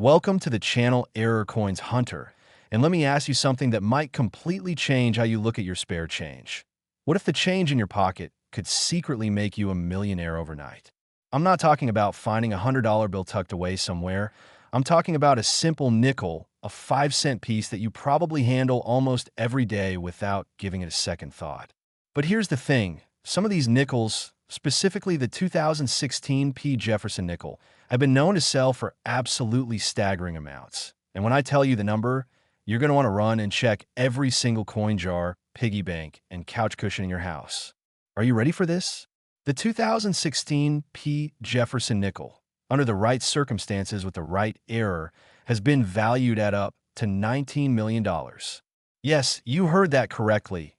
Welcome to the channel Error Coins Hunter, and let me ask you something that might completely change how you look at your spare change. What if the change in your pocket could secretly make you a millionaire overnight? I'm not talking about finding a $100 bill tucked away somewhere. I'm talking about a simple nickel, a 5-cent piece that you probably handle almost every day without giving it a second thought. But here's the thing, some of these nickels, specifically the 2016 P. Jefferson nickel, have been known to sell for absolutely staggering amounts. And when I tell you the number, you're going to want to run and check every single coin jar, piggy bank, and couch cushion in your house. Are you ready for this? The 2016 P. Jefferson nickel, under the right circumstances with the right error, has been valued at up to $19 million. Yes, you heard that correctly.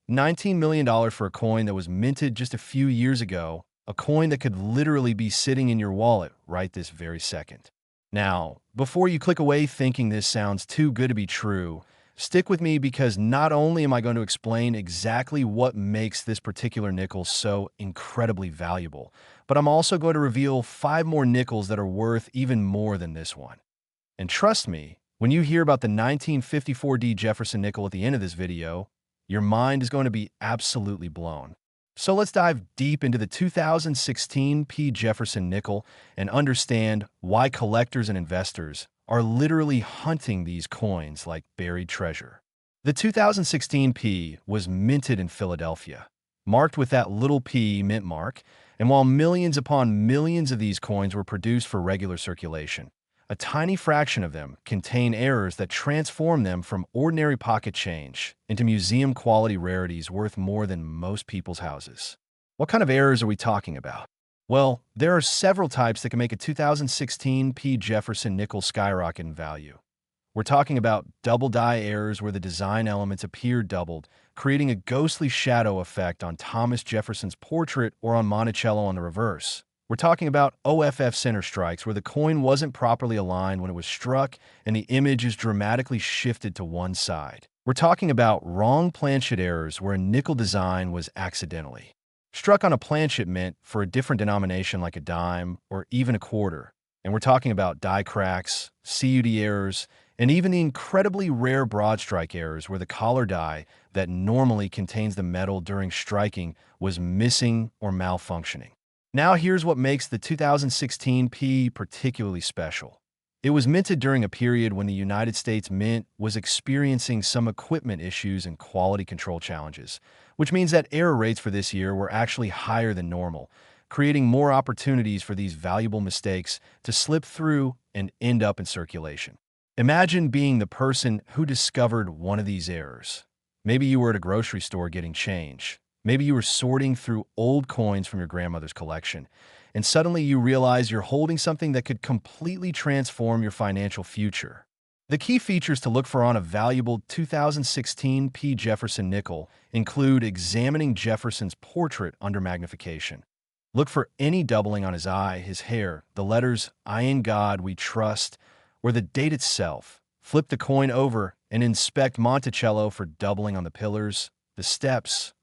$19 million for a coin that was minted just a few years ago, a coin that could literally be sitting in your wallet right this very second. Now, before you click away thinking this sounds too good to be true, stick with me because not only am I going to explain exactly what makes this particular nickel so incredibly valuable, but I'm also going to reveal 5 more nickels that are worth even more than this one. And trust me, when you hear about the 1954 D. Jefferson nickel at the end of this video, your mind is going to be absolutely blown. So let's dive deep into the 2016 P. Jefferson nickel and understand why collectors and investors are literally hunting these coins like buried treasure. The 2016 P was minted in Philadelphia, marked with that little P mint mark, and while millions upon millions of these coins were produced for regular circulation, a tiny fraction of them contain errors that transform them from ordinary pocket change into museum-quality rarities worth more than most people's houses. What kind of errors are we talking about? Well, there are several types that can make a 2016 P. Jefferson nickel skyrocket in value. We're talking about double die errors where the design elements appear doubled, creating a ghostly shadow effect on Thomas Jefferson's portrait or on Monticello on the reverse. We're talking about OFF center strikes where the coin wasn't properly aligned when it was struck and the image is dramatically shifted to one side. We're talking about wrong planchet errors where a nickel design was accidentally struck on a planchet meant for a different denomination like a dime or even a quarter. And we're talking about die cracks, CUD errors, and even the incredibly rare broad strike errors where the collar die that normally contains the metal during striking was missing or malfunctioning. Now here's what makes the 2016 P particularly special. It was minted during a period when the United States Mint was experiencing some equipment issues and quality control challenges, which means that error rates for this year were actually higher than normal, creating more opportunities for these valuable mistakes to slip through and end up in circulation. Imagine being the person who discovered one of these errors. Maybe you were at a grocery store getting change. Maybe you were sorting through old coins from your grandmother's collection, and suddenly you realize you're holding something that could completely transform your financial future. The key features to look for on a valuable 2016 P. Jefferson nickel include examining Jefferson's portrait under magnification. Look for any doubling on his eye, his hair, the letters "I in God we trust," or the date itself. Flip the coin over and inspect Monticello for doubling on the pillars, the steps,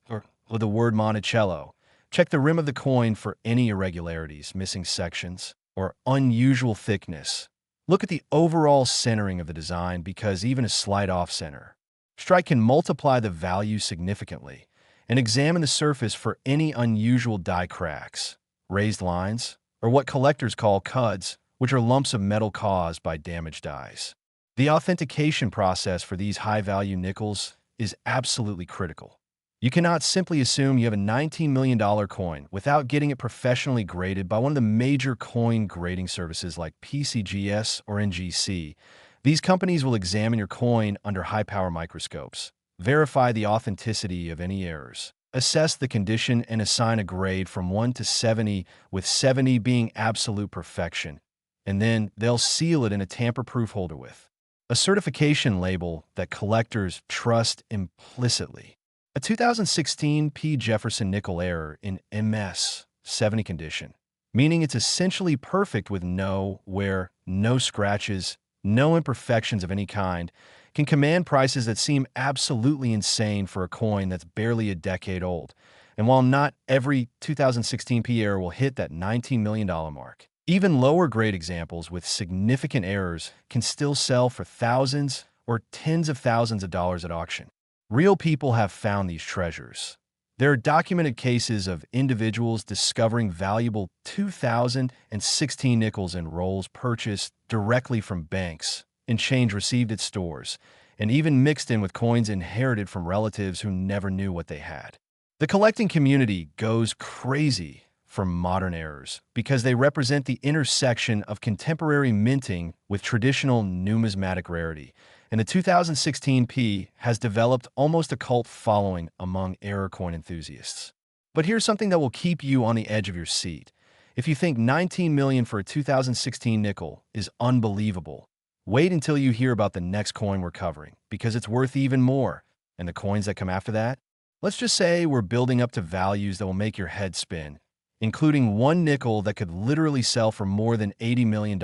or the word Monticello. Check the rim of the coin for any irregularities, missing sections, or unusual thickness. Look at the overall centering of the design because even a slight off-center strike can multiply the value significantly. And examine the surface for any unusual die cracks, raised lines, or what collectors call cuds, which are lumps of metal caused by damaged dies. The authentication process for these high-value nickels is absolutely critical. You cannot simply assume you have a $19 million coin without getting it professionally graded by one of the major coin grading services like PCGS or NGC. These companies will examine your coin under high-power microscopes, verify the authenticity of any errors, assess the condition, and assign a grade from 1 to 70, with 70 being absolute perfection. And then they'll seal it in a tamper-proof holder with a certification label that collectors trust implicitly. A 2016 P. Jefferson nickel error in MS 70 condition, meaning it's essentially perfect with no wear, no scratches, no imperfections of any kind, can command prices that seem absolutely insane for a coin that's barely a decade old. And while not every 2016 P error will hit that $19 million mark, Even lower grade examples with significant errors can still sell for thousands or tens of thousands of dollars at auction. Real people have found these treasures. There are documented cases of individuals discovering valuable 2016 nickels in rolls purchased directly from banks and change received at stores, and even mixed in with coins inherited from relatives who never knew what they had. The collecting community goes crazy for modern errors because they represent the intersection of contemporary minting with traditional numismatic rarity, and the 2016 P has developed almost a cult following among error coin enthusiasts. But here's something that will keep you on the edge of your seat. If you think $19 million for a 2016 nickel is unbelievable, wait until you hear about the next coin we're covering, because it's worth even more. And the coins that come after that? Let's just say we're building up to values that will make your head spin, including one nickel that could literally sell for more than $80 million.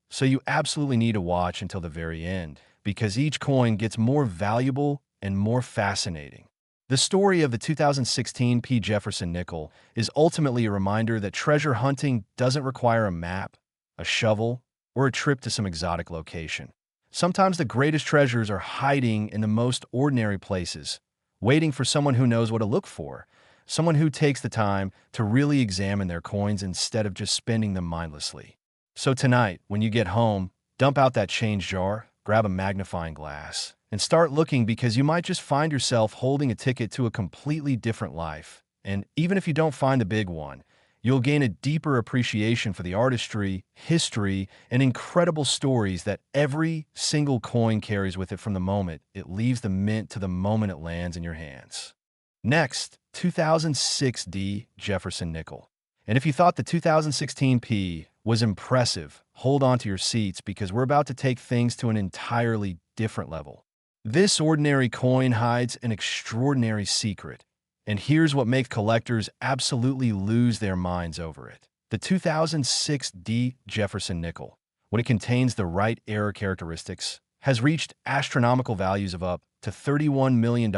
So you absolutely need to watch until the very end, because each coin gets more valuable and more fascinating. The story of the 2016 P. Jefferson nickel is ultimately a reminder that treasure hunting doesn't require a map, a shovel, or a trip to some exotic location. Sometimes the greatest treasures are hiding in the most ordinary places, waiting for someone who knows what to look for, someone who takes the time to really examine their coins instead of just spending them mindlessly. So tonight, when you get home, dump out that change jar, grab a magnifying glass, and start looking, because you might just find yourself holding a ticket to a completely different life. And even if you don't find the big one, you'll gain a deeper appreciation for the artistry, history, and incredible stories that every single coin carries with it from the moment it leaves the mint to the moment it lands in your hands. Next, 2006 D. Jefferson nickel. And if you thought the 2016 P was impressive, hold on to your seats, because we're about to take things to an entirely different level. This ordinary coin hides an extraordinary secret, and here's what makes collectors absolutely lose their minds over it. The 2006 D. Jefferson nickel, when it contains the right error characteristics, has reached astronomical values of up to $31 million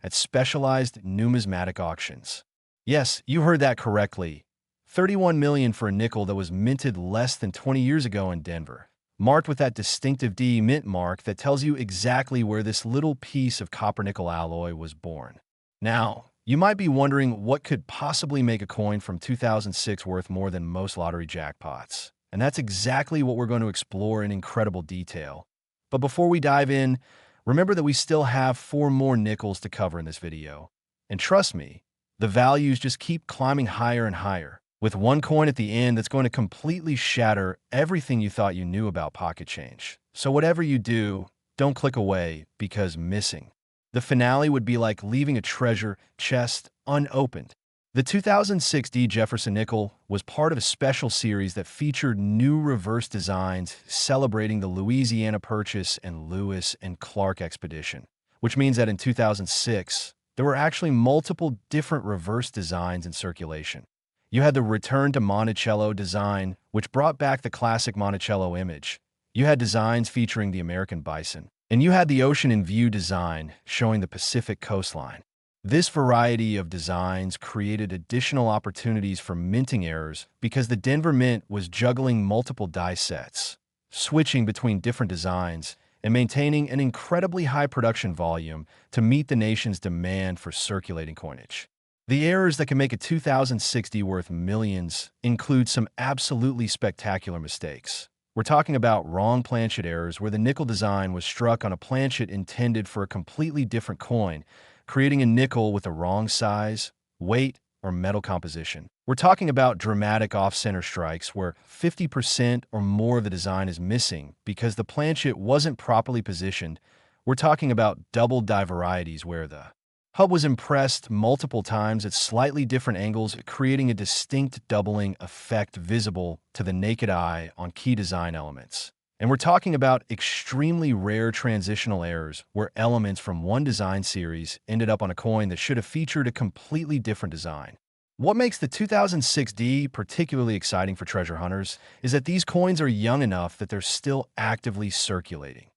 at specialized numismatic auctions. Yes, you heard that correctly. $31 million for a nickel that was minted less than 20 years ago in Denver, marked with that distinctive D mint mark that tells you exactly where this little piece of copper-nickel alloy was born. Now, you might be wondering what could possibly make a coin from 2006 worth more than most lottery jackpots. And that's exactly what we're going to explore in incredible detail. But before we dive in, remember that we still have 4 more nickels to cover in this video. And trust me, the values just keep climbing higher and higher, with one coin at the end that's going to completely shatter everything you thought you knew about pocket change. So whatever you do, don't click away, because missing the finale would be like leaving a treasure chest unopened. The 2006 D. Jefferson nickel was part of a special series that featured new reverse designs celebrating the Louisiana Purchase and Lewis and Clark expedition, which means that in 2006, there were actually multiple different reverse designs in circulation. You had the Return to Monticello design, which brought back the classic Monticello image. You had designs featuring the American bison. And you had the Ocean in View design showing the Pacific coastline. This variety of designs created additional opportunities for minting errors because the Denver Mint was juggling multiple die sets, switching between different designs, and maintaining an incredibly high production volume to meet the nation's demand for circulating coinage. The errors that can make a 2060 worth millions include some absolutely spectacular mistakes. We're talking about wrong planchet errors where the nickel design was struck on a planchet intended for a completely different coin, creating a nickel with the wrong size, weight, or metal composition. We're talking about dramatic off-center strikes where 50% or more of the design is missing because the planchet wasn't properly positioned. We're talking about double die varieties where the hub was impressed multiple times at slightly different angles, creating a distinct doubling effect visible to the naked eye on key design elements. And we're talking about extremely rare transitional errors where elements from one design series ended up on a coin that should have featured a completely different design. What makes the 2006 D particularly exciting for treasure hunters is that these coins are young enough that they're still actively circulating.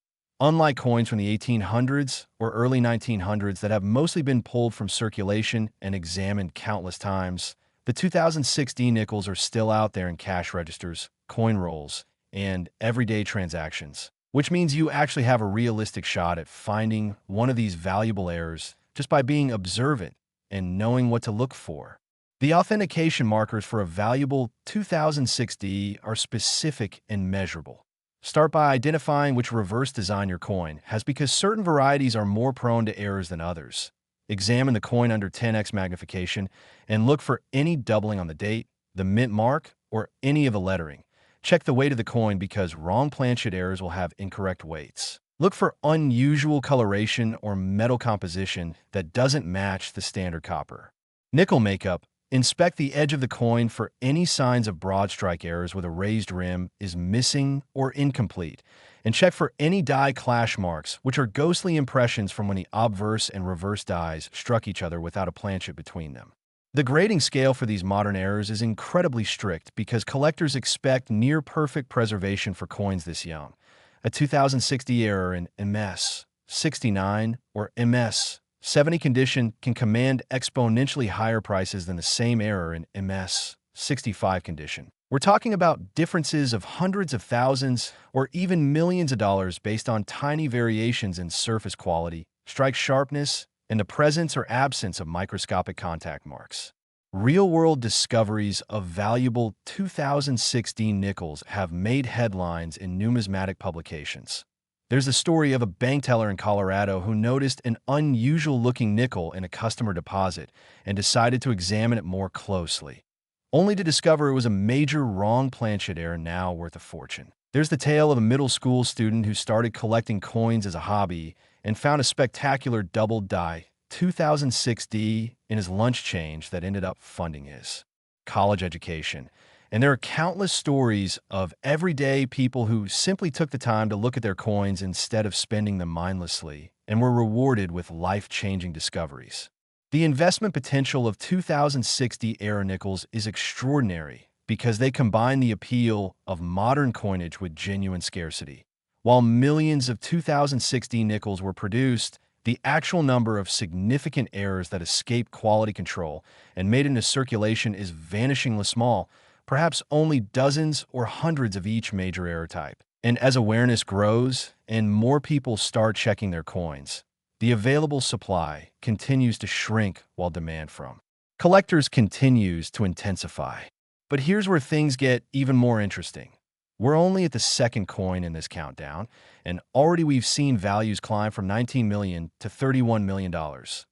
Unlike coins from the 1800s or early 1900s that have mostly been pulled from circulation and examined countless times, The 2006 nickels are still out there in cash registers, coin rolls, and everyday transactions, which means you actually have a realistic shot at finding one of these valuable errors just by being observant and knowing what to look for. The authentication markers for a valuable 2006 are specific and measurable. Start by identifying which reverse design your coin has because certain varieties are more prone to errors than others. Examine the coin under 10x magnification and look for any doubling on the date, the mint mark, or any of the lettering. Check the weight of the coin because wrong planchet errors will have incorrect weights. Look for unusual coloration or metal composition that doesn't match the standard copper. Nickel makeup. Inspect the edge of the coin for any signs of broad strike errors with a raised rim is missing or incomplete, and check for any die clash marks, which are ghostly impressions from when the obverse and reverse dies struck each other without a planchet between them. The grading scale for these modern errors is incredibly strict because collectors expect near-perfect preservation for coins this young. A 2060 error in MS 69 or MS 70 condition can command exponentially higher prices than the same error in MS 65 condition. We're talking about differences of hundreds of thousands or even millions of dollars based on tiny variations in surface quality, strike sharpness, and the presence or absence of microscopic contact marks. Real-world discoveries of valuable 2016 nickels have made headlines in numismatic publications. There's the story of a bank teller in Colorado who noticed an unusual-looking nickel in a customer deposit and decided to examine it more closely, only to discover it was a major wrong planchet error now worth a fortune. There's the tale of a middle school student who started collecting coins as a hobby and found a spectacular double-die 2006 in his lunch change that ended up funding his college education. And there are countless stories of everyday people who simply took the time to look at their coins instead of spending them mindlessly and were rewarded with life-changing discoveries. The investment potential of 2060 era nickels is extraordinary because they combine the appeal of modern coinage with genuine scarcity. While millions of 2060 nickels were produced, the actual number of significant errors that escape quality control and made into circulation is vanishingly small, perhaps only dozens or hundreds of each major error type. And as awareness grows and more people start checking their coins, the available supply continues to shrink while demand from collectors continues to intensify. But here's where things get even more interesting. We're only at the second coin in this countdown, and already we've seen values climb from $19 million to $31 million.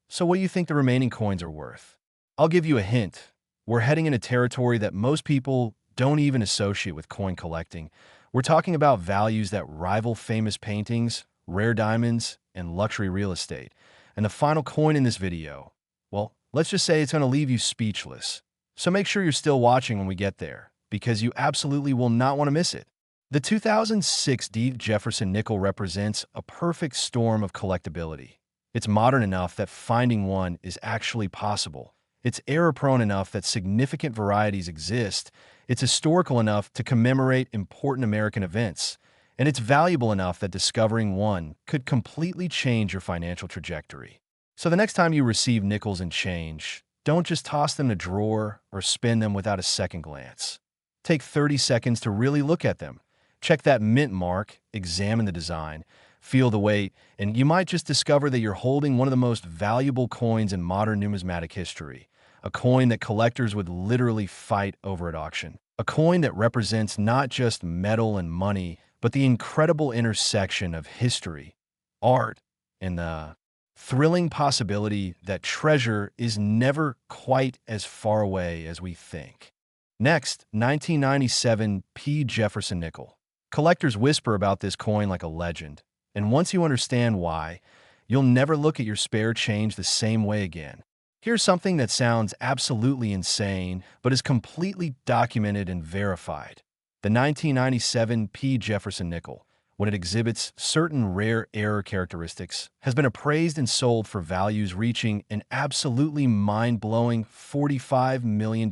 So what do you think the remaining coins are worth? I'll give you a hint. We're heading into territory that most people don't even associate with coin collecting. We're talking about values that rival famous paintings, rare diamonds, and luxury real estate. And the final coin in this video, well, let's just say it's going to leave you speechless. So make sure you're still watching when we get there, because you absolutely will not want to miss it. The 2006 Jefferson nickel represents a perfect storm of collectability. It's modern enough that finding one is actually possible. It's error-prone enough that significant varieties exist. It's historical enough to commemorate important American events. And it's valuable enough that discovering one could completely change your financial trajectory. So the next time you receive nickels and change, don't just toss them in a drawer or spend them without a second glance. Take 30 seconds to really look at them. Check that mint mark, examine the design, feel the weight, and you might just discover that you're holding one of the most valuable coins in modern numismatic history. A coin that collectors would literally fight over at auction. A coin that represents not just metal and money, but the incredible intersection of history, art, and the thrilling possibility that treasure is never quite as far away as we think. Next, 1997 Jefferson nickel. Collectors whisper about this coin like a legend, and once you understand why, you'll never look at your spare change the same way again. Here's something that sounds absolutely insane, but is completely documented and verified. The 1997 Jefferson nickel, when it exhibits certain rare error characteristics, has been appraised and sold for values reaching an absolutely mind-blowing $45 million.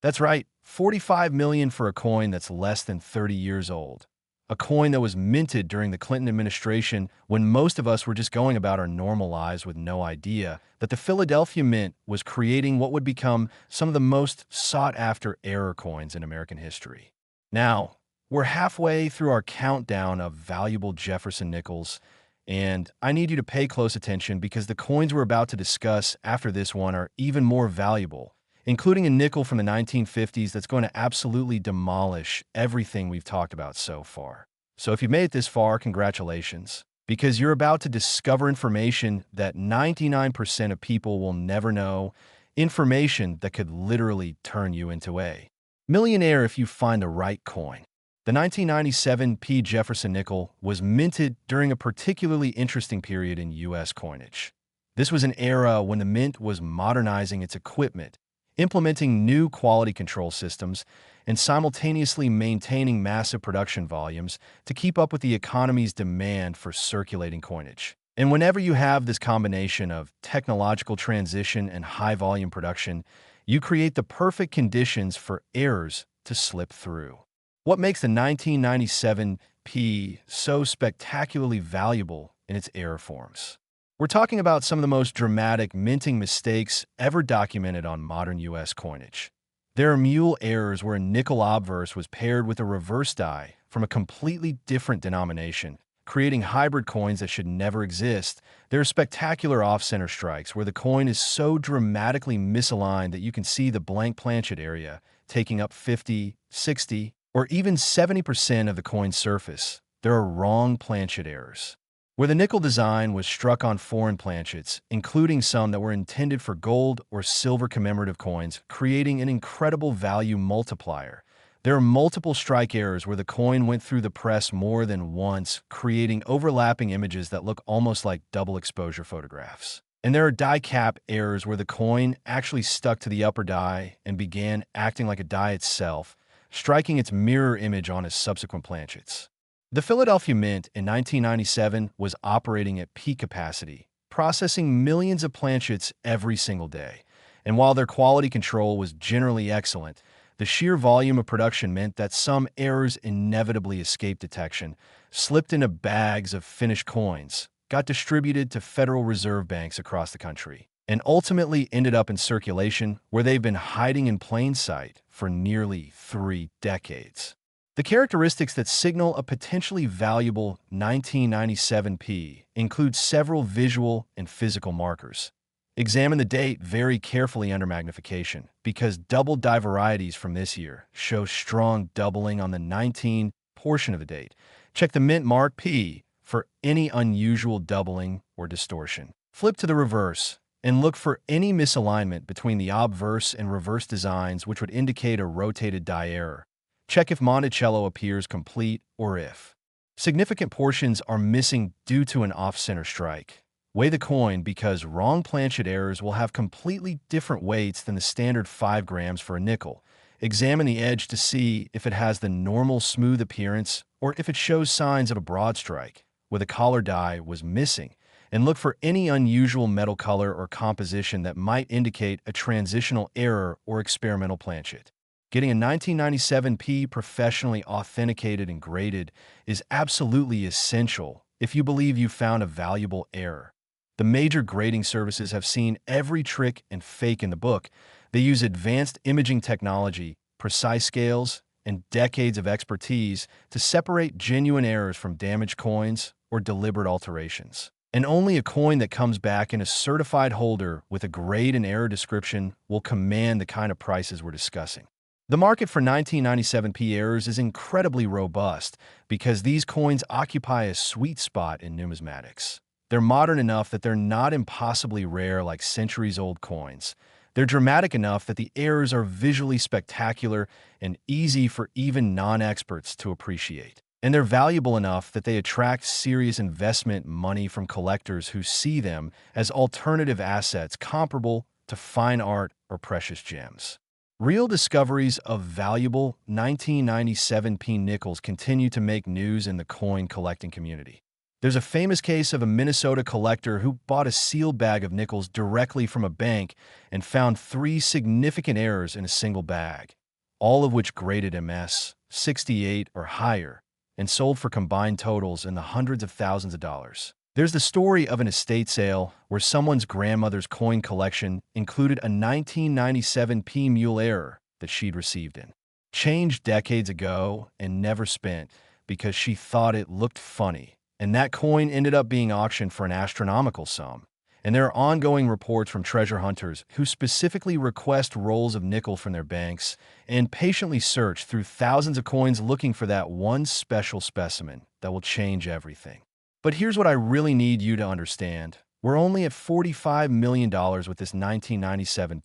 That's right, $45 million for a coin that's less than 30 years old. a coin that was minted during the Clinton administration when most of us were just going about our normal lives with no idea that the Philadelphia Mint was creating what would become some of the most sought-after error coins in American history. Now, we're halfway through our countdown of valuable Jefferson Nickels, and I need you to pay close attention because the coins we're about to discuss after this one are even more valuable, including a nickel from the 1950s that's going to absolutely demolish everything we've talked about so far. So if you've made it this far, congratulations, because you're about to discover information that 99% of people will never know, information that could literally turn you into a millionaire if you find the right coin. The 1997 P. Jefferson nickel was minted during a particularly interesting period in U.S. coinage. This was an era when the mint was modernizing its equipment, implementing new quality control systems, and simultaneously maintaining massive production volumes to keep up with the economy's demand for circulating coinage. And whenever you have this combination of technological transition and high-volume production, you create the perfect conditions for errors to slip through. What makes the 1997 P so spectacularly valuable in its error forms? We're talking about some of the most dramatic minting mistakes ever documented on modern U.S. coinage. There are mule errors where a nickel obverse was paired with a reverse die from a completely different denomination, creating hybrid coins that should never exist. There are spectacular off-center strikes where the coin is so dramatically misaligned that you can see the blank planchet area taking up 50, 60, or even 70% of the coin's surface. There are wrong planchet errors, where the nickel design was struck on foreign planchets, including some that were intended for gold or silver commemorative coins, creating an incredible value multiplier. There are multiple strike errors where the coin went through the press more than once, creating overlapping images that look almost like double exposure photographs. And there are die cap errors where the coin actually stuck to the upper die and began acting like a die itself, striking its mirror image on its subsequent planchets. The Philadelphia Mint in 1997 was operating at peak capacity, processing millions of planchets every single day. And while their quality control was generally excellent, the sheer volume of production meant that some errors inevitably escaped detection, slipped into bags of finished coins, got distributed to Federal Reserve banks across the country, and ultimately ended up in circulation where they've been hiding in plain sight for nearly 3 decades. The characteristics that signal a potentially valuable 1997 P include several visual and physical markers. Examine the date very carefully under magnification, because double die varieties from this year show strong doubling on the 19 portion of the date. Check the mint mark P for any unusual doubling or distortion. Flip to the reverse and look for any misalignment between the obverse and reverse designs, which would indicate a rotated die error. Check if Monticello appears complete or if significant portions are missing due to an off-center strike. Weigh the coin because wrong planchet errors will have completely different weights than the standard 5 grams for a nickel. Examine the edge to see if it has the normal smooth appearance or if it shows signs of a broad strike, where the collar die was missing, and look for any unusual metal color or composition that might indicate a transitional error or experimental planchet. Getting a 1997 P professionally authenticated and graded is absolutely essential if you believe you found a valuable error. The major grading services have seen every trick and fake in the book. They use advanced imaging technology, precise scales, and decades of expertise to separate genuine errors from damaged coins or deliberate alterations. And only a coin that comes back in a certified holder with a grade and error description will command the kind of prices we're discussing. The market for 1997 P errors is incredibly robust because these coins occupy a sweet spot in numismatics. They're modern enough that they're not impossibly rare like centuries-old coins. They're dramatic enough that the errors are visually spectacular and easy for even non-experts to appreciate. And they're valuable enough that they attract serious investment money from collectors who see them as alternative assets comparable to fine art or precious gems. Real discoveries of valuable 1997 P nickels continue to make news in the coin collecting community. There's a famous case of a Minnesota collector who bought a sealed bag of nickels directly from a bank and found 3 significant errors in a single bag, all of which graded MS 68 or higher, and sold for combined totals in the hundreds of thousands of dollars. There's the story of an estate sale where someone's grandmother's coin collection included a 1997 Mule error that she'd received in change decades ago and never spent because she thought it looked funny. And that coin ended up being auctioned for an astronomical sum. And there are ongoing reports from treasure hunters who specifically request rolls of nickel from their banks and patiently search through thousands of coins looking for that one special specimen that will change everything. But here's what I really need you to understand. We're only at $45 million with this 1997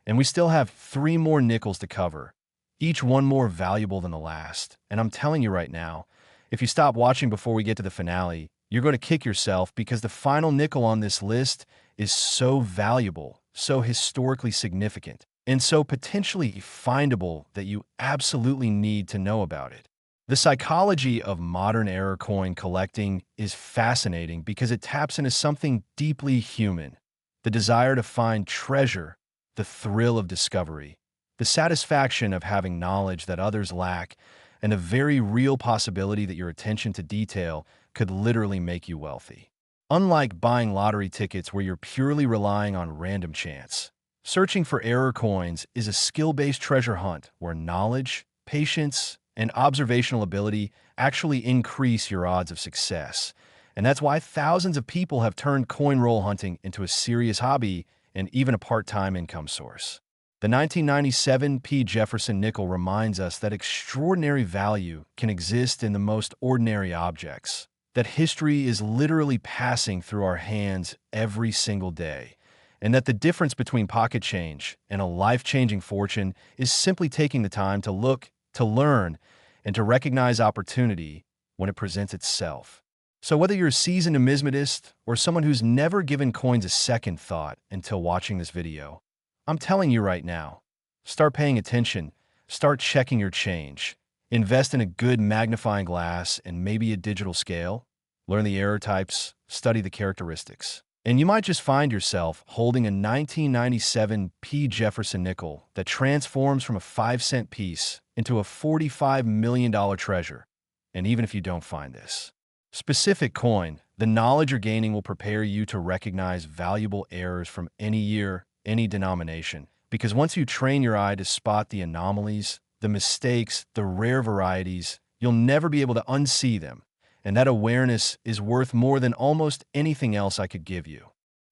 and we still have 3 more nickels to cover, each one more valuable than the last. And I'm telling you right now, if you stop watching before we get to the finale, you're going to kick yourself because the final nickel on this list is so valuable, so historically significant, and so potentially findable that you absolutely need to know about it. The psychology of modern era coin collecting is fascinating because it taps into something deeply human: the desire to find treasure, the thrill of discovery, the satisfaction of having knowledge that others lack, and the very real possibility that your attention to detail could literally make you wealthy. Unlike buying lottery tickets where you're purely relying on random chance, searching for error coins is a skill-based treasure hunt where knowledge, patience, and observational ability actually increase your odds of success. And that's why thousands of people have turned coin roll hunting into a serious hobby and even a part-time income source. The 1997 Jefferson nickel reminds us that extraordinary value can exist in the most ordinary objects, that history is literally passing through our hands every single day, and that the difference between pocket change and a life-changing fortune is simply taking the time to look, to learn, and to recognize opportunity when it presents itself. So whether you're a seasoned numismatist or someone who's never given coins a second thought until watching this video, I'm telling you right now, start paying attention, start checking your change, invest in a good magnifying glass and maybe a digital scale, learn the error types, study the characteristics. And you might just find yourself holding a 1997 Jefferson nickel that transforms from a 5-cent piece into a $45 million treasure. And even if you don't find this specific coin, the knowledge you're gaining will prepare you to recognize valuable errors from any year, any denomination. Because once you train your eye to spot the anomalies, the mistakes, the rare varieties, you'll never be able to unsee them. And that awareness is worth more than almost anything else I could give you.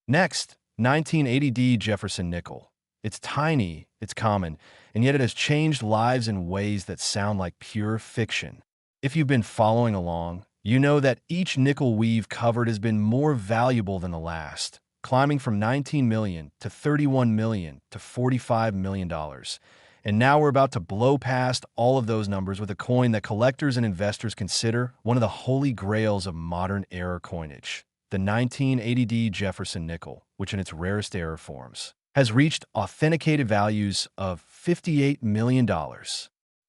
Next, 1980D Jefferson nickel. It's tiny, it's common, and yet it has changed lives in ways that sound like pure fiction. If you've been following along, you know that each nickel we've covered has been more valuable than the last, climbing from $19 million to $31 million to $45 million. And now we're about to blow past all of those numbers with a coin that collectors and investors consider one of the holy grails of modern era coinage. The 1980D Jefferson nickel, which in its rarest error forms, has reached authenticated values of $58 million.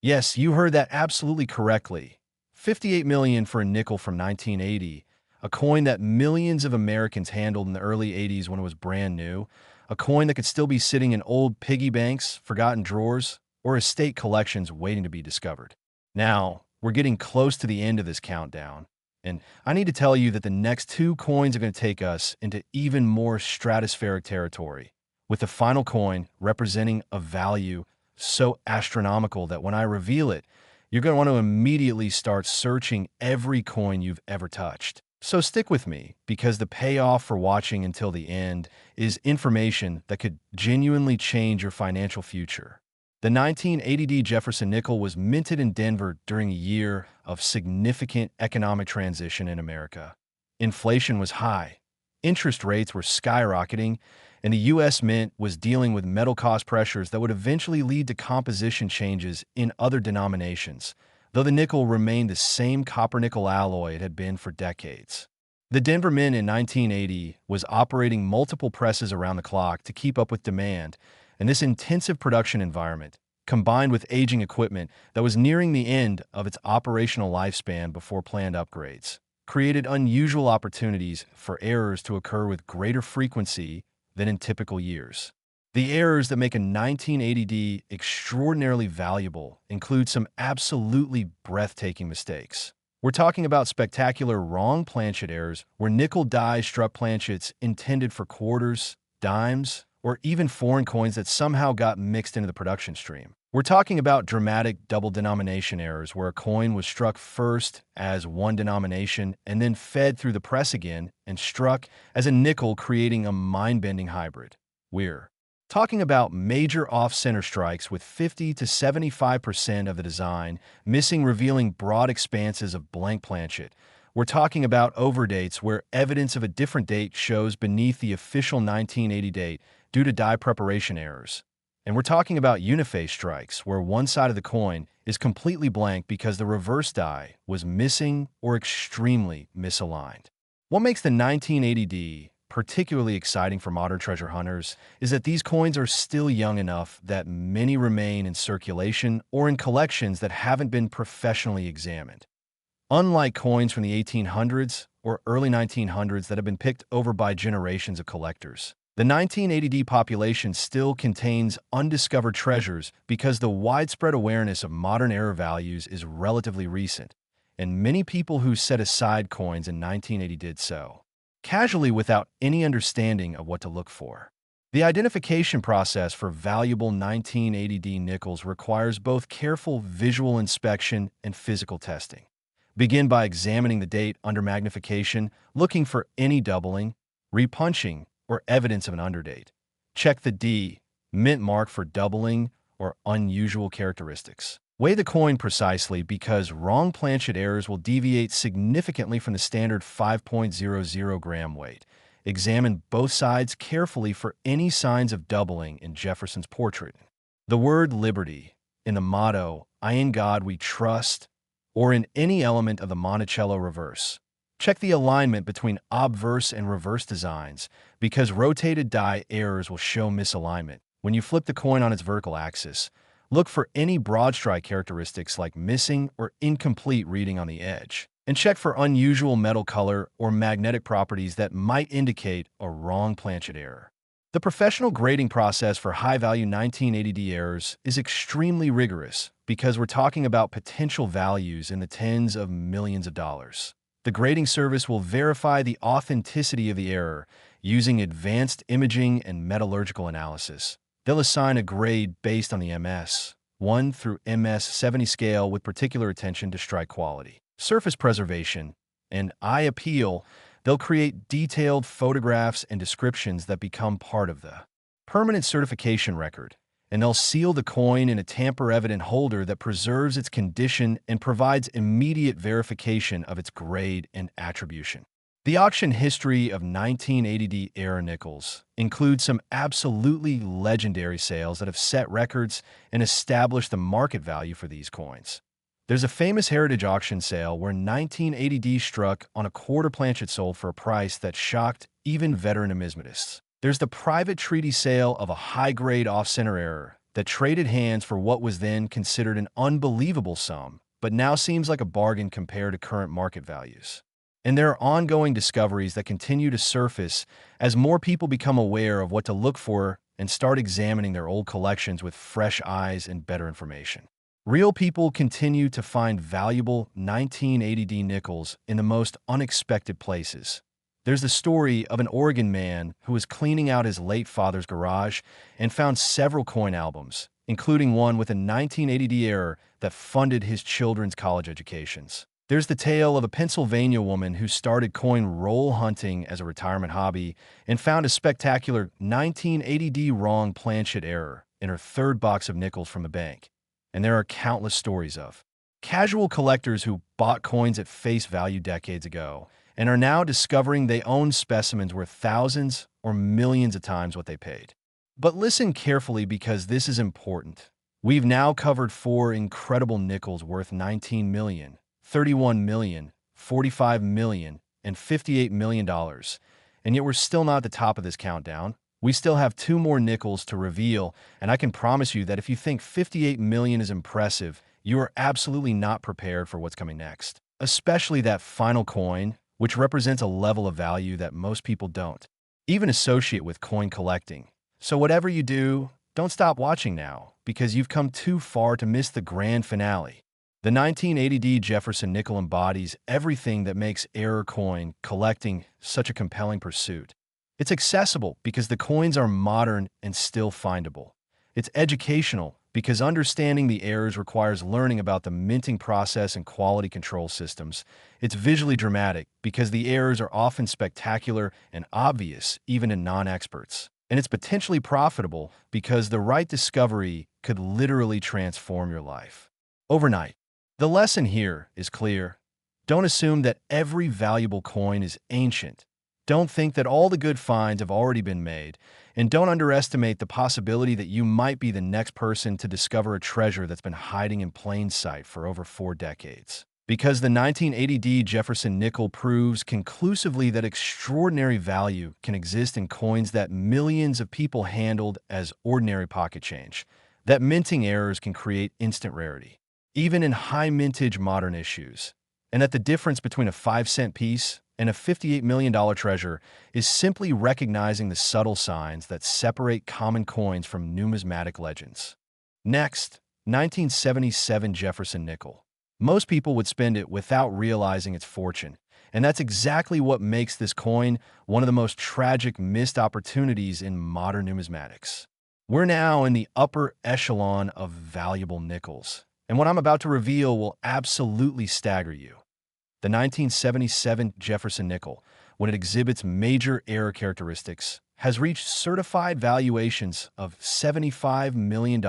Yes, you heard that absolutely correctly. $58 million for a nickel from 1980, a coin that millions of Americans handled in the early 80s when it was brand new, a coin that could still be sitting in old piggy banks, forgotten drawers, or estate collections waiting to be discovered. Now, we're getting close to the end of this countdown, and I need to tell you that the next 2 coins are going to take us into even more stratospheric territory, with the final coin representing a value so astronomical that when I reveal it, you're going to want to immediately start searching every coin you've ever touched. So stick with me, because the payoff for watching until the end is information that could genuinely change your financial future. The 1980D Jefferson nickel was minted in Denver during a year of significant economic transition in America. Inflation was high, interest rates were skyrocketing, and the U.S. Mint was dealing with metal cost pressures that would eventually lead to composition changes in other denominations, though the nickel remained the same copper-nickel alloy it had been for decades. The Denver Mint in 1980 was operating multiple presses around the clock to keep up with demand, and this intensive production environment, combined with aging equipment that was nearing the end of its operational lifespan before planned upgrades, created unusual opportunities for errors to occur with greater frequency than in typical years. The errors that make a 1980D extraordinarily valuable include some absolutely breathtaking mistakes. We're talking about spectacular wrong planchet errors where nickel die struck planchets intended for quarters, dimes, or even foreign coins that somehow got mixed into the production stream. We're talking about dramatic double denomination errors where a coin was struck first as one denomination and then fed through the press again and struck as a nickel, creating a mind-bending hybrid. We're talking about major off-center strikes with 50 to 75% of the design missing, revealing broad expanses of blank planchet. We're talking about overdates where evidence of a different date shows beneath the official 1980 date due to die preparation errors. And we're talking about uniface strikes where one side of the coin is completely blank because the reverse die was missing or extremely misaligned. What makes the 1980D particularly exciting for modern treasure hunters is that these coins are still young enough that many remain in circulation or in collections that haven't been professionally examined. Unlike coins from the 1800s or early 1900s that have been picked over by generations of collectors, the 1980D population still contains undiscovered treasures because the widespread awareness of modern error values is relatively recent, and many people who set aside coins in 1980 did so casually without any understanding of what to look for. The identification process for valuable 1980D nickels requires both careful visual inspection and physical testing. Begin by examining the date under magnification, looking for any doubling, repunching, or evidence of an underdate. Check the D mint mark for doubling or unusual characteristics. Weigh the coin precisely because wrong planchet errors will deviate significantly from the standard 5.00 gram weight. Examine both sides carefully for any signs of doubling in Jefferson's portrait. The word liberty in the motto, "I in God we trust," or in any element of the Monticello reverse. Check the alignment between obverse and reverse designs because rotated die errors will show misalignment. When you flip the coin on its vertical axis, look for any broad strike characteristics like missing or incomplete reading on the edge, and check for unusual metal color or magnetic properties that might indicate a wrong planchet error. The professional grading process for high-value 1980D errors is extremely rigorous because we're talking about potential values in the tens of millions of dollars. The grading service will verify the authenticity of the error using advanced imaging and metallurgical analysis. They'll assign a grade based on the MS-1 through MS-70 scale with particular attention to strike quality, surface preservation, and eye appeal. They'll create detailed photographs and descriptions that become part of the permanent certification record, and they'll seal the coin in a tamper-evident holder that preserves its condition and provides immediate verification of its grade and attribution. The auction history of 1980D era nickels includes some absolutely legendary sales that have set records and established the market value for these coins. There's a famous heritage auction sale where 1980D struck on a quarter planchet sold for a price that shocked even veteran numismatists. There's the private treaty sale of a high-grade off-center error that traded hands for what was then considered an unbelievable sum, but now seems like a bargain compared to current market values. And there are ongoing discoveries that continue to surface as more people become aware of what to look for and start examining their old collections with fresh eyes and better information. Real people continue to find valuable 1980D nickels in the most unexpected places. There's the story of an Oregon man who was cleaning out his late father's garage and found several coin albums, including one with a 1980D error that funded his children's college educations. There's the tale of a Pennsylvania woman who started coin roll hunting as a retirement hobby and found a spectacular 1980D wrong planchet error in her third box of nickels from the bank. And there are countless stories of casual collectors who bought coins at face value decades ago and are now discovering they own specimens worth thousands or millions of times what they paid. But listen carefully because this is important. We've now covered 4 incredible nickels worth $19 million, $31 million, $45 million, and $58 million, and yet we're still not at the top of this countdown. We still have 2 more nickels to reveal, and I can promise you that if you think $58 million is impressive, you are absolutely not prepared for what's coming next. Especially that final coin, which represents a level of value that most people don't even associate with coin collecting. So whatever you do, don't stop watching now, because you've come too far to miss the grand finale. The 1980D Jefferson nickel embodies everything that makes error coin collecting such a compelling pursuit. It's accessible because the coins are modern and still findable. It's educational because understanding the errors requires learning about the minting process and quality control systems. It's visually dramatic because the errors are often spectacular and obvious even to non-experts. And it's potentially profitable because the right discovery could literally transform your life overnight. The lesson here is clear. Don't assume that every valuable coin is ancient. Don't think that all the good finds have already been made, and don't underestimate the possibility that you might be the next person to discover a treasure that's been hiding in plain sight for over 4 decades. Because the 1980D Jefferson nickel proves conclusively that extraordinary value can exist in coins that millions of people handled as ordinary pocket change, that minting errors can create instant rarity, even in high-mintage modern issues, and that the difference between a 5-cent piece and a $58 million treasure is simply recognizing the subtle signs that separate common coins from numismatic legends. Next, 1977 Jefferson nickel. Most people would spend it without realizing its fortune, and that's exactly what makes this coin one of the most tragic missed opportunities in modern numismatics. We're now in the upper echelon of valuable nickels, and what I'm about to reveal will absolutely stagger you. The 1977 Jefferson nickel, when it exhibits major error characteristics, has reached certified valuations of $75 million.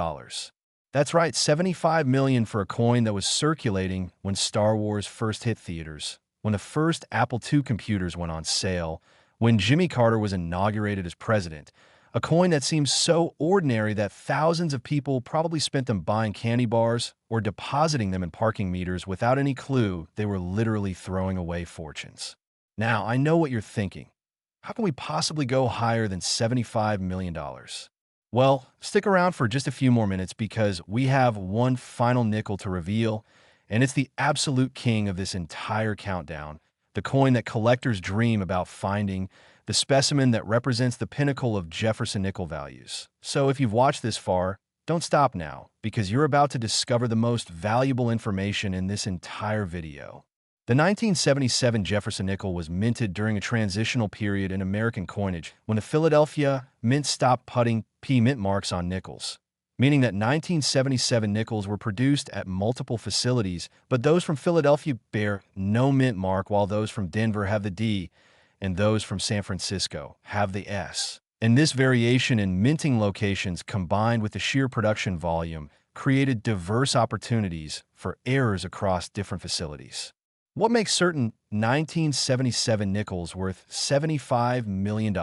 That's right, $75 million for a coin that was circulating when Star Wars first hit theaters, when the first Apple II computers went on sale, when Jimmy Carter was inaugurated as president. A coin that seems so ordinary that thousands of people probably spent them buying candy bars or depositing them in parking meters without any clue they were literally throwing away fortunes. Now, I know what you're thinking. How can we possibly go higher than $75 million? Well, stick around for just a few more minutes because we have one final nickel to reveal, and it's the absolute king of this entire countdown, the coin that collectors dream about finding, the specimen that represents the pinnacle of Jefferson nickel values. So if you've watched this far, don't stop now, because you're about to discover the most valuable information in this entire video. The 1977 Jefferson nickel was minted during a transitional period in American coinage when the Philadelphia Mint stopped putting P mint marks on nickels, meaning that 1977 nickels were produced at multiple facilities, but those from Philadelphia bear no mint mark while those from Denver have the D, and those from San Francisco have the S. And this variation in minting locations combined with the sheer production volume created diverse opportunities for errors across different facilities. What makes certain 1977 nickels worth $75 million?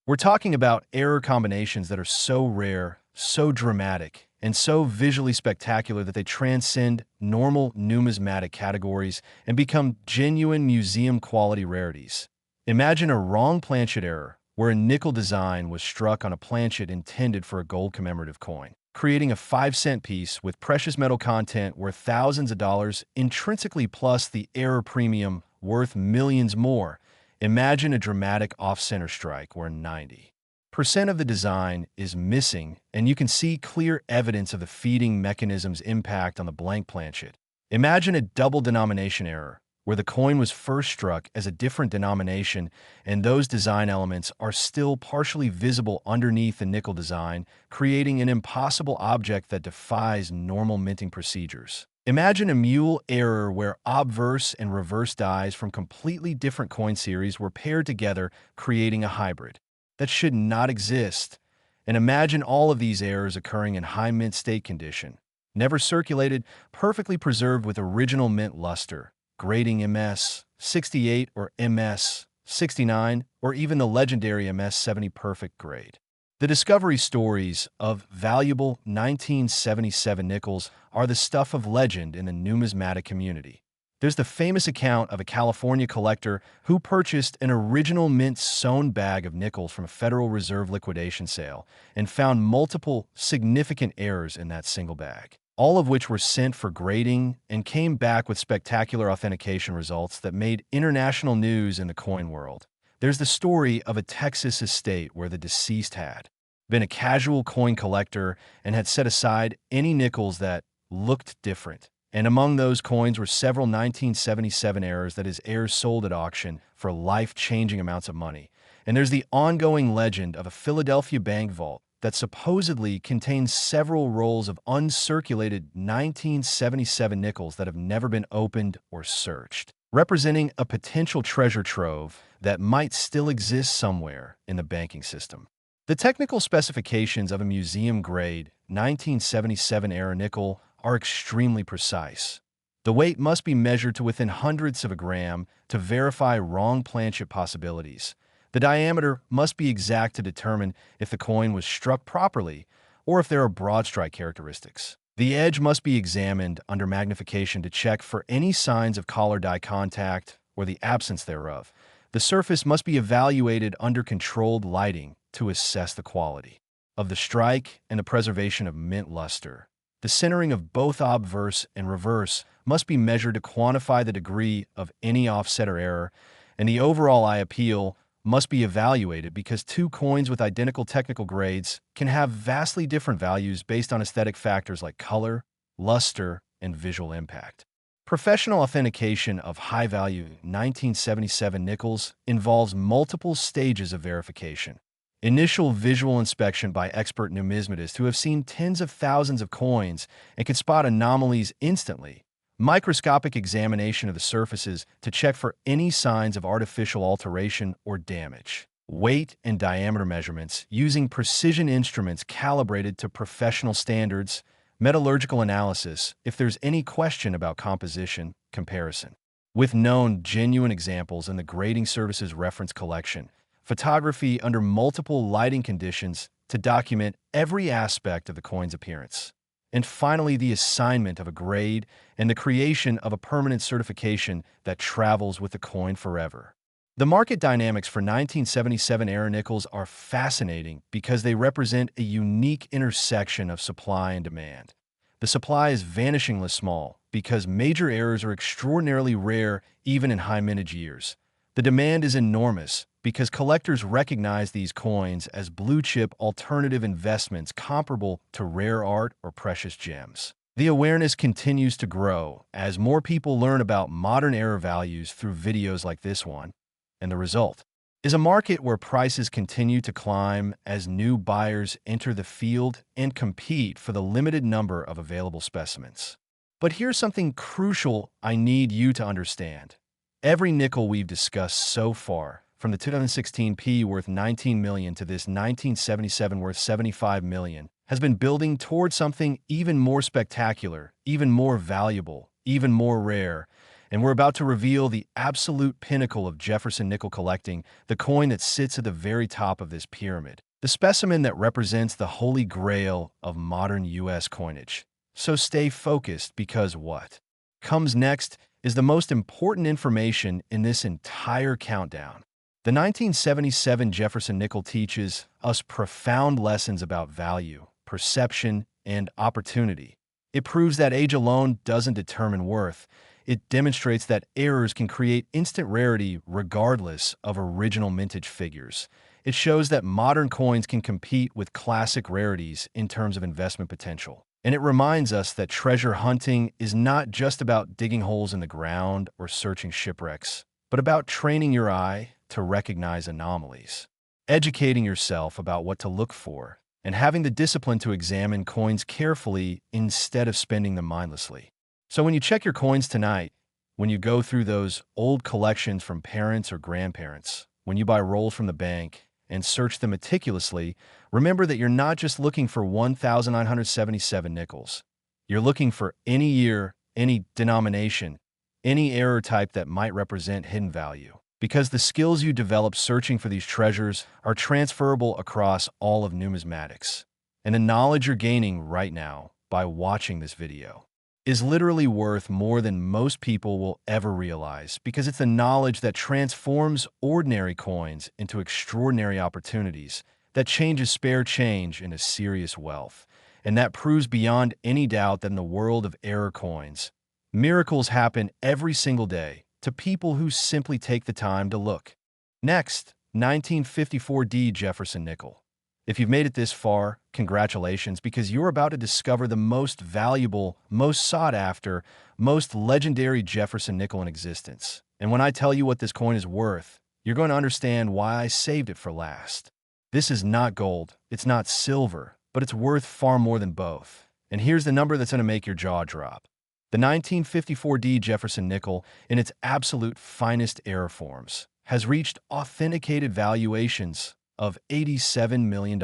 We're talking about error combinations that are so rare, so dramatic, and so visually spectacular that they transcend normal numismatic categories and become genuine museum-quality rarities. Imagine a wrong planchet error, where a nickel design was struck on a planchet intended for a gold commemorative coin, creating a 5-cent piece with precious metal content worth thousands of dollars intrinsically plus the error premium worth millions more. Imagine a dramatic off-center strike where 90% of the design is missing, and you can see clear evidence of the feeding mechanism's impact on the blank planchet. Imagine a double denomination error, where the coin was first struck as a different denomination and those design elements are still partially visible underneath the nickel design, creating an impossible object that defies normal minting procedures. Imagine a mule error where obverse and reverse dies from completely different coin series were paired together, creating a hybrid. That should not exist. And imagine all of these errors occurring in high mint state condition, never circulated, perfectly preserved with original mint luster, grading MS 68 or MS 69, or even the legendary MS 70 perfect grade. The discovery stories of valuable 1977 nickels are the stuff of legend in the numismatic community. There's the famous account of a California collector who purchased an original mint sewn bag of nickels from a Federal Reserve liquidation sale and found multiple significant errors in that single bag, all of which were sent for grading and came back with spectacular authentication results that made international news in the coin world. There's the story of a Texas estate where the deceased had been a casual coin collector and had set aside any nickels that looked different. And among those coins were several 1977 errors that his heirs sold at auction for life-changing amounts of money. And there's the ongoing legend of a Philadelphia bank vault that supposedly contains several rolls of uncirculated 1977 nickels that have never been opened or searched, representing a potential treasure trove that might still exist somewhere in the banking system. The technical specifications of a museum-grade 1977-era nickel are extremely precise. The weight must be measured to within hundredths of a gram to verify wrong planchet possibilities. The diameter must be exact to determine if the coin was struck properly or if there are broad strike characteristics. The edge must be examined under magnification to check for any signs of collar die contact or the absence thereof. The surface must be evaluated under controlled lighting to assess the quality of the strike and the preservation of mint luster. The centering of both obverse and reverse must be measured to quantify the degree of any offset or error, and the overall eye appeal must be evaluated because two coins with identical technical grades can have vastly different values based on aesthetic factors like color, luster, and visual impact. Professional authentication of high-value 1977 nickels involves multiple stages of verification. Initial visual inspection by expert numismatists who have seen tens of thousands of coins and can spot anomalies instantly. Microscopic examination of the surfaces to check for any signs of artificial alteration or damage. Weight and diameter measurements using precision instruments calibrated to professional standards. Metallurgical analysis if there's any question about composition, comparison. With known genuine examples in the grading services reference collection. Photography under multiple lighting conditions to document every aspect of the coin's appearance. And finally, the assignment of a grade and the creation of a permanent certification that travels with the coin forever. The market dynamics for 1977-era nickels are fascinating because they represent a unique intersection of supply and demand. The supply is vanishingly small because major errors are extraordinarily rare even in high mintage years. The demand is enormous because collectors recognize these coins as blue-chip alternative investments comparable to rare art or precious gems. The awareness continues to grow as more people learn about modern era values through videos like this one, and the result is a market where prices continue to climb as new buyers enter the field and compete for the limited number of available specimens. But here's something crucial I need you to understand. Every nickel we've discussed so far, from the 2016 P worth $19 million to this 1977 worth $75 million, has been building towards something even more spectacular, even more valuable, even more rare. And we're about to reveal the absolute pinnacle of Jefferson nickel collecting, the coin that sits at the very top of this pyramid, the specimen that represents the holy grail of modern U.S. coinage. So stay focused because what comes next is the most important information in this entire countdown. The 1977 Jefferson nickel teaches us profound lessons about value, perception, and opportunity. It proves that age alone doesn't determine worth. It demonstrates that errors can create instant rarity regardless of original mintage figures. It shows that modern coins can compete with classic rarities in terms of investment potential. And it reminds us that treasure hunting is not just about digging holes in the ground or searching shipwrecks, but about training your eye to recognize anomalies, educating yourself about what to look for, and having the discipline to examine coins carefully instead of spending them mindlessly. So when you check your coins tonight, when you go through those old collections from parents or grandparents, when you buy rolls from the bank and search them meticulously, remember that you're not just looking for 1,977 nickels. You're looking for any year, any denomination, any error type that might represent hidden value. Because the skills you develop searching for these treasures are transferable across all of numismatics. And the knowledge you're gaining right now by watching this video is literally worth more than most people will ever realize because it's the knowledge that transforms ordinary coins into extraordinary opportunities, that changes spare change into serious wealth, and that proves beyond any doubt that in the world of error coins, miracles happen every single day to people who simply take the time to look. Next, 1954 D Jefferson nickel. If you've made it this far, congratulations, because you're about to discover the most valuable, most sought after, most legendary Jefferson nickel in existence. And when I tell you what this coin is worth, you're going to understand why I saved it for last. This is not gold, it's not silver, but it's worth far more than both. And here's the number that's going to make your jaw drop. The 1954D Jefferson nickel, in its absolute finest error forms, has reached authenticated valuations of $87 million.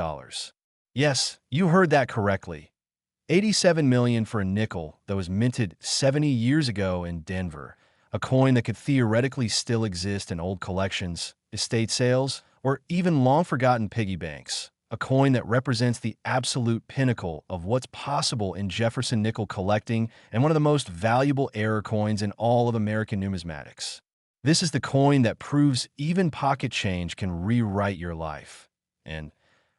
Yes, you heard that correctly. $87 million for a nickel that was minted 70 years ago in Denver, a coin that could theoretically still exist in old collections, estate sales, or even long-forgotten piggy banks. A coin that represents the absolute pinnacle of what's possible in Jefferson nickel collecting and one of the most valuable error coins in all of American numismatics. This is the coin that proves even pocket change can rewrite your life. And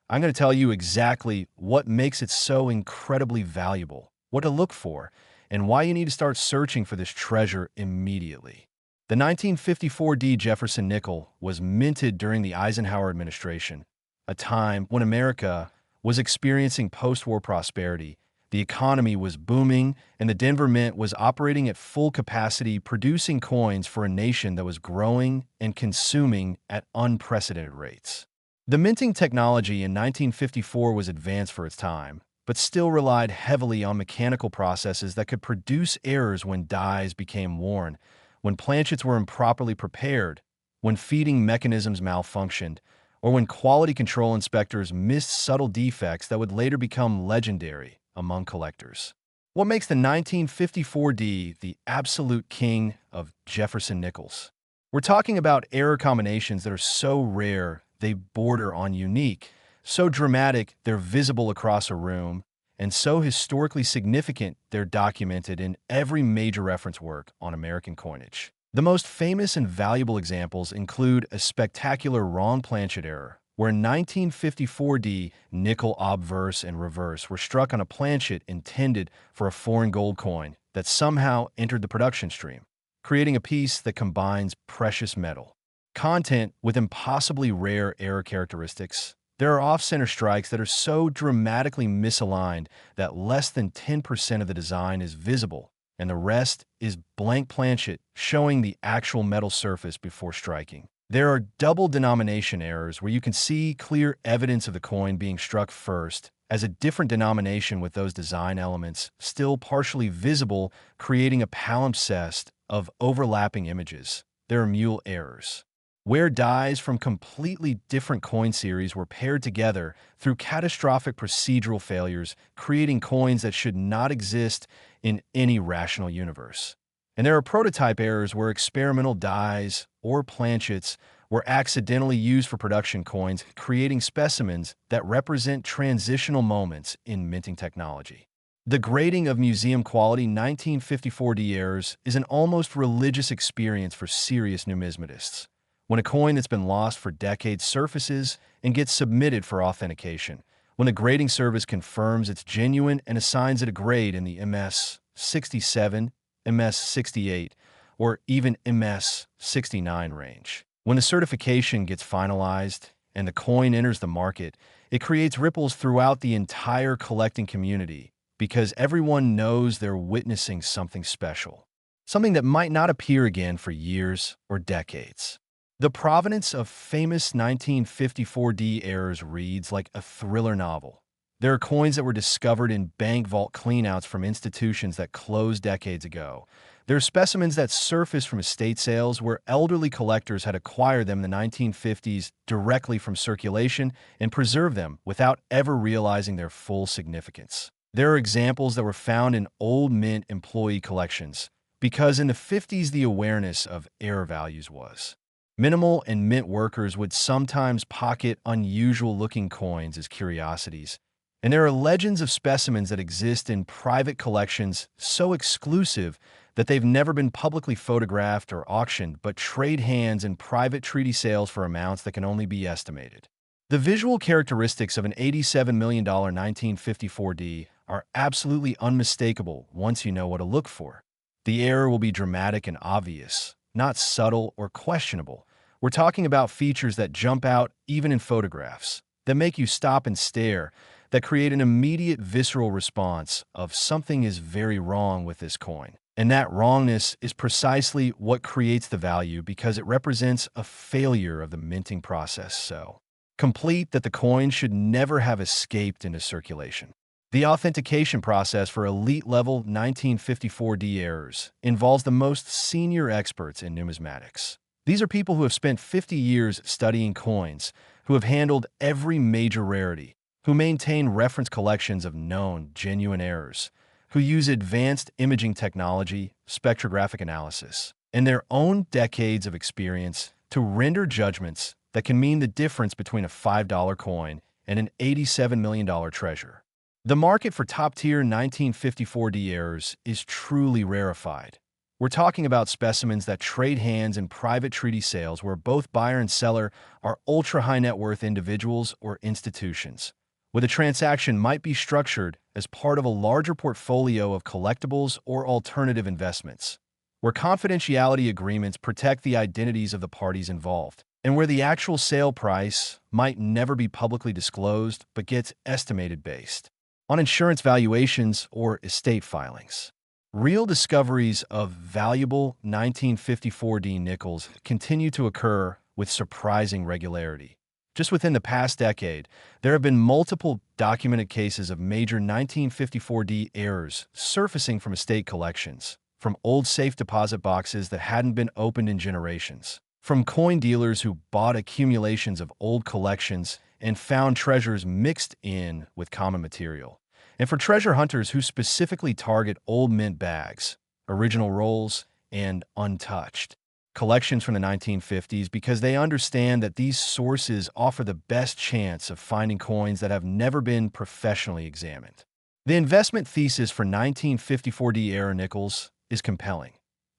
I'm going to tell you exactly what makes it so incredibly valuable, what to look for, and why you need to start searching for this treasure immediately. The 1954D Jefferson nickel was minted during the Eisenhower administration, a time when America was experiencing post-war prosperity. The economy was booming, and the Denver Mint was operating at full capacity, producing coins for a nation that was growing and consuming at unprecedented rates. The minting technology in 1954 was advanced for its time, but still relied heavily on mechanical processes that could produce errors when dies became worn, when planchets were improperly prepared, when feeding mechanisms malfunctioned, or when quality control inspectors missed subtle defects that would later become legendary among collectors. What makes the 1954D the absolute king of Jefferson nickels? We're talking about error combinations that are so rare they border on unique, so dramatic they're visible across a room, and so historically significant they're documented in every major reference work on American coinage. The most famous and valuable examples include a spectacular wrong planchet error, where 1954D nickel obverse and reverse were struck on a planchet intended for a foreign gold coin that somehow entered the production stream, creating a piece that combines precious metal content with impossibly rare error characteristics. There are off-center strikes that are so dramatically misaligned that less than 10% of the design is visible, and the rest is blank planchet showing the actual metal surface before striking. There are double denomination errors where you can see clear evidence of the coin being struck first as a different denomination with those design elements still partially visible, creating a palimpsest of overlapping images. There are mule errors, where dies from completely different coin series were paired together through catastrophic procedural failures, creating coins that should not exist in any rational universe. And there are prototype errors where experimental dies or planchets were accidentally used for production coins, creating specimens that represent transitional moments in minting technology. The grading of museum-quality 1954D errors is an almost religious experience for serious numismatists. When a coin that's been lost for decades surfaces and gets submitted for authentication, when the grading service confirms it's genuine and assigns it a grade in the MS 67, MS 68, or even MS 69 range. When the certification gets finalized and the coin enters the market, it creates ripples throughout the entire collecting community because everyone knows they're witnessing something special, something that might not appear again for years or decades. The provenance of famous 1954D errors reads like a thriller novel. There are coins that were discovered in bank vault cleanouts from institutions that closed decades ago. There are specimens that surfaced from estate sales where elderly collectors had acquired them in the 1950s directly from circulation and preserved them without ever realizing their full significance. There are examples that were found in old mint employee collections, because in the 50s the awareness of error values was minimal, and mint workers would sometimes pocket unusual-looking coins as curiosities. And there are legends of specimens that exist in private collections so exclusive that they've never been publicly photographed or auctioned, but trade hands in private treaty sales for amounts that can only be estimated. The visual characteristics of an $87 million 1954D are absolutely unmistakable once you know what to look for. The error will be dramatic and obvious, not subtle or questionable. We're talking about features that jump out even in photographs. that make you stop and stare, that create an immediate visceral response of something is very wrong with this coin. And that wrongness is precisely what creates the value because it represents a failure of the minting process. So complete that the coin should never have escaped into circulation. The authentication process for elite-level 1954D errors involves the most senior experts in numismatics. These are people who have spent 50 years studying coins, who have handled every major rarity, who maintain reference collections of known, genuine errors, who use advanced imaging technology, spectrographic analysis, and their own decades of experience to render judgments that can mean the difference between a $5 coin and an $87 million treasure. The market for top-tier 1954D errors is truly rarefied. We're talking about specimens that trade hands in private treaty sales where both buyer and seller are ultra-high net worth individuals or institutions, where the transaction might be structured as part of a larger portfolio of collectibles or alternative investments, where confidentiality agreements protect the identities of the parties involved, and where the actual sale price might never be publicly disclosed but gets estimated based on insurance valuations or estate filings. Real discoveries of valuable 1954D nickels continue to occur with surprising regularity. Just within the past decade, there have been multiple documented cases of major 1954D errors surfacing from estate collections, from old safe deposit boxes that hadn't been opened in generations, from coin dealers who bought accumulations of old collections and found treasures mixed in with common material, and for treasure hunters who specifically target old mint bags, original rolls, and untouched collections from the 1950s because they understand that these sources offer the best chance of finding coins that have never been professionally examined. The investment thesis for 1954D era nickels is compelling.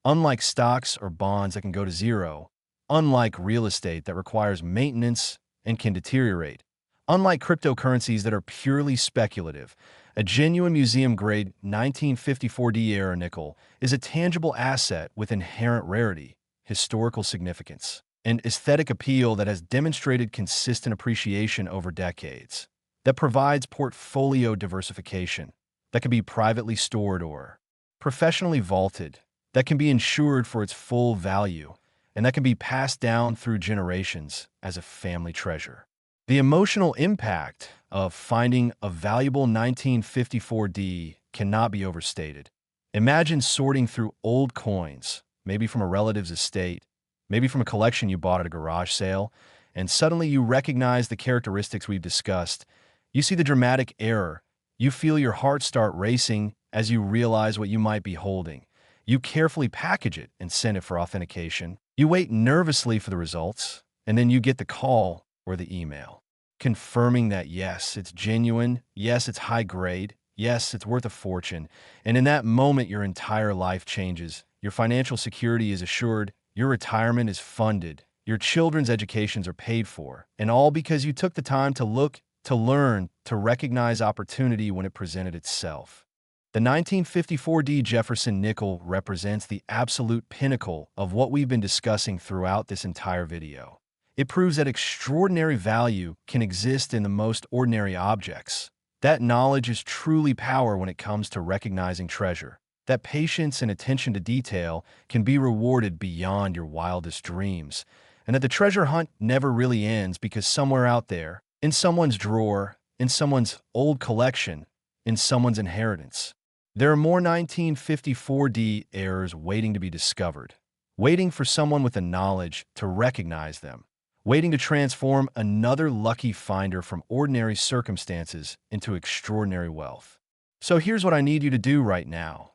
Unlike stocks or bonds that can go to zero, unlike real estate that requires maintenance and can deteriorate, unlike cryptocurrencies that are purely speculative, a genuine museum-grade 1954D era nickel is a tangible asset with inherent rarity, historical significance, and aesthetic appeal that has demonstrated consistent appreciation over decades, that provides portfolio diversification, that can be privately stored or professionally vaulted, that can be insured for its full value, and that can be passed down through generations as a family treasure. The emotional impact of finding a valuable 1954D cannot be overstated. Imagine sorting through old coins, maybe from a relative's estate, maybe from a collection you bought at a garage sale, and suddenly you recognize the characteristics we've discussed. You see the dramatic error. You feel your heart start racing as you realize what you might be holding. You carefully package it and send it for authentication. You wait nervously for the results, and then you get the call or the email confirming that yes, it's genuine, yes, it's high grade, yes, it's worth a fortune. And in that moment, your entire life changes. Your financial security is assured, your retirement is funded, your children's educations are paid for, and all because you took the time to look, to learn, to recognize opportunity when it presented itself. The 1954D Jefferson nickel represents the absolute pinnacle of what we've been discussing throughout this entire video. It proves that extraordinary value can exist in the most ordinary objects. That knowledge is truly power when it comes to recognizing treasure. That patience and attention to detail can be rewarded beyond your wildest dreams. And that the treasure hunt never really ends because somewhere out there, in someone's drawer, in someone's old collection, in someone's inheritance, there are more 1954D errors waiting to be discovered, waiting for someone with the knowledge to recognize them, waiting to transform another lucky finder from ordinary circumstances into extraordinary wealth. So here's what I need you to do right now.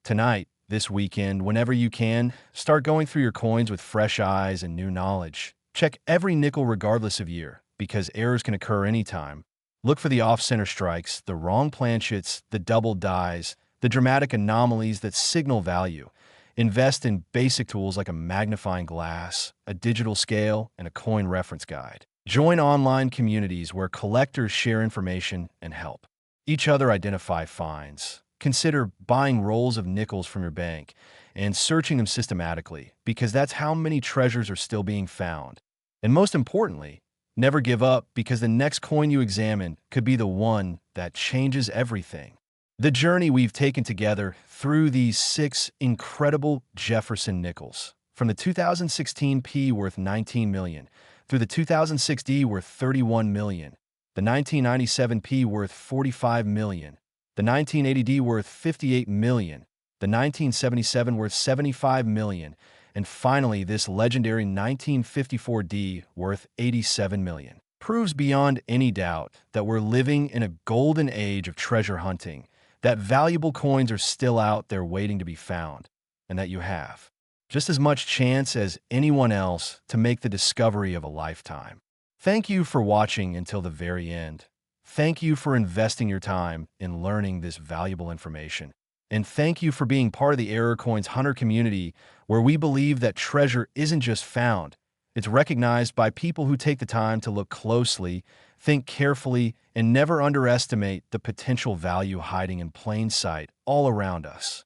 Tonight, this weekend, whenever you can, start going through your coins with fresh eyes and new knowledge. Check every nickel regardless of year, because errors can occur anytime. Look for the off-center strikes, the wrong planchets, the double dies, the dramatic anomalies that signal value. Invest in basic tools like a magnifying glass, a digital scale, and a coin reference guide. Join online communities where collectors share information and help each other identify finds. Consider buying rolls of nickels from your bank and searching them systematically, because that's how many treasures are still being found. And most importantly, Never give up, because the next coin you examine could be the one that changes everything. The journey we've taken together through these 6 incredible Jefferson Nickels, from the 2016 P worth $19 million, through the 2006 D worth $31 million, the 1997 P worth $45 million, the 1980 D worth $58 million, the 1977 worth $75 million, and finally this legendary 1954 D worth $87 million, proves beyond any doubt that we're living in a golden age of treasure hunting, that valuable coins are still out there waiting to be found, and that you have just as much chance as anyone else to make the discovery of a lifetime. Thank you for watching until the very end. Thank you for investing your time in learning this valuable information. And thank you for being part of the Error Coins Hunter community, where we believe that treasure isn't just found, it's recognized by people who take the time to look closely, think carefully, and never underestimate the potential value hiding in plain sight all around us.